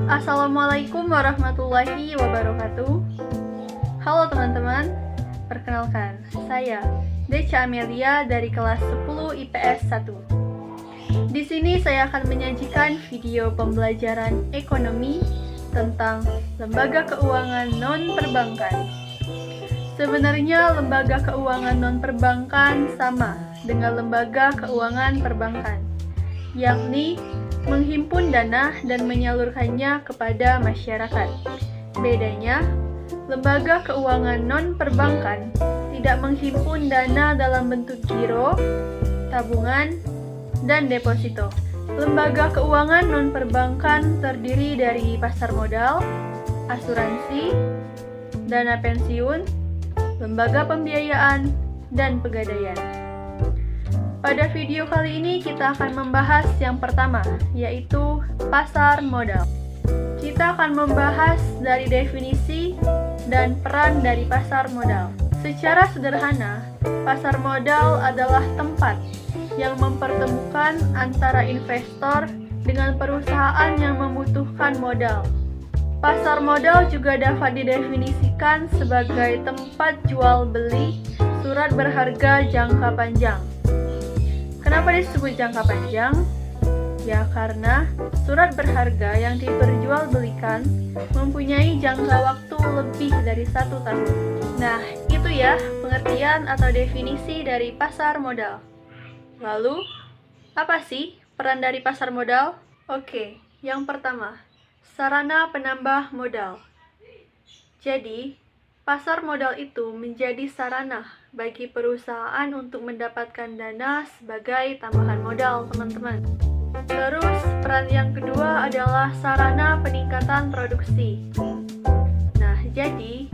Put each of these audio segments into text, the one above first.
Assalamualaikum warahmatullahi wabarakatuh. Halo teman-teman, perkenalkan, saya Deca Amelia dari kelas 10 IPS 1. Di sini saya akan menyajikan video pembelajaran ekonomi tentang lembaga keuangan non-perbankan. Sebenarnya lembaga keuangan non-perbankan sama dengan lembaga keuangan perbankan, yakni menghimpun dana dan menyalurkannya kepada masyarakat. Bedanya, lembaga keuangan non-perbankan tidak menghimpun dana dalam bentuk giro, tabungan, dan deposito. Lembaga keuangan non-perbankan terdiri dari pasar modal, asuransi, dana pensiun, lembaga pembiayaan, dan pegadaian. Pada video kali ini kita akan membahas yang pertama, yaitu pasar modal. Kita akan membahas dari definisi dan peran dari pasar modal. Secara sederhana, pasar modal adalah tempat yang mempertemukan antara investor dengan perusahaan yang membutuhkan modal. Pasar modal juga dapat didefinisikan sebagai tempat jual beli surat berharga jangka panjang. Kenapa disebut jangka panjang? Ya karena surat berharga yang diperjualbelikan mempunyai jangka waktu lebih dari 1 tahun. Nah, itu ya pengertian atau definisi dari pasar modal. Lalu, apa sih peran dari pasar modal? Oke, yang pertama, sarana penambah modal. Jadi, pasar modal itu menjadi sarana bagi perusahaan untuk mendapatkan dana sebagai tambahan modal, teman-teman. Terus, peran yang kedua adalah sarana peningkatan produksi. Nah, jadi,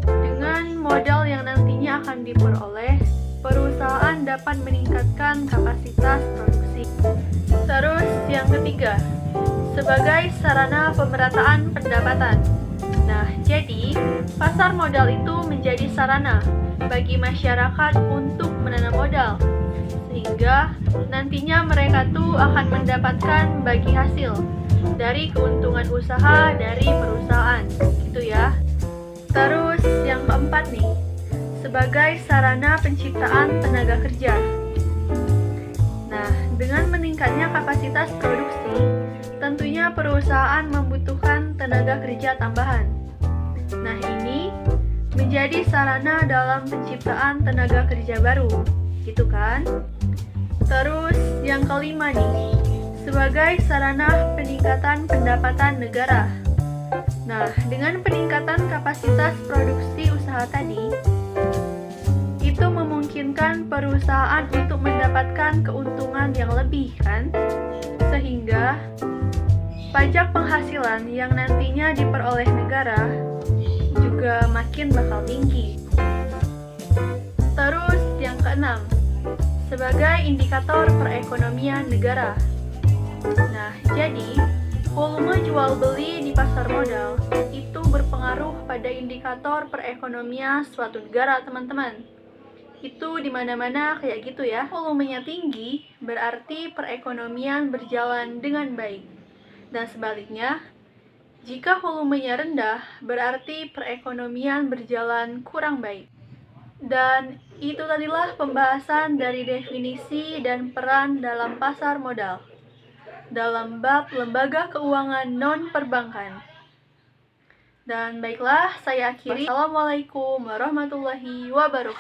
dengan modal yang nantinya akan diperoleh, perusahaan dapat meningkatkan kapasitas produksi. Terus, yang ketiga, sebagai sarana pemerataan pendapatan. Nah, jadi, pasar modal itu menjadi sarana bagi masyarakat untuk menanam modal, sehingga nantinya mereka tuh akan mendapatkan bagi hasil dari keuntungan usaha dari perusahaan, gitu ya. Terus yang keempat nih, sebagai sarana penciptaan tenaga kerja. Nah, dengan meningkatnya kapasitas produksi, tentunya perusahaan membutuhkan tenaga kerja tambahan. Nah, ini menjadi sarana dalam penciptaan tenaga kerja baru, gitu kan? Terus yang kelima nih, sebagai sarana peningkatan pendapatan negara. Nah, dengan peningkatan kapasitas produksi usaha tadi, itu memungkinkan perusahaan untuk mendapatkan keuntungan yang lebih kan? Sehingga pajak penghasilan yang nantinya diperoleh negara juga makin bakal tinggi. Terus yang keenam, sebagai indikator perekonomian negara. Nah, jadi volume jual beli di pasar modal itu berpengaruh pada indikator perekonomian suatu negara, teman-teman. Itu di mana-mana kayak gitu ya. Volumenya tinggi berarti perekonomian berjalan dengan baik. Dan sebaliknya, jika volumenya rendah, berarti perekonomian berjalan kurang baik. Dan itu tadilah pembahasan dari definisi dan peran dalam pasar modal dalam bab lembaga keuangan non-perbankan. Dan baiklah, saya akhiri. Assalamualaikum warahmatullahi wabarakatuh.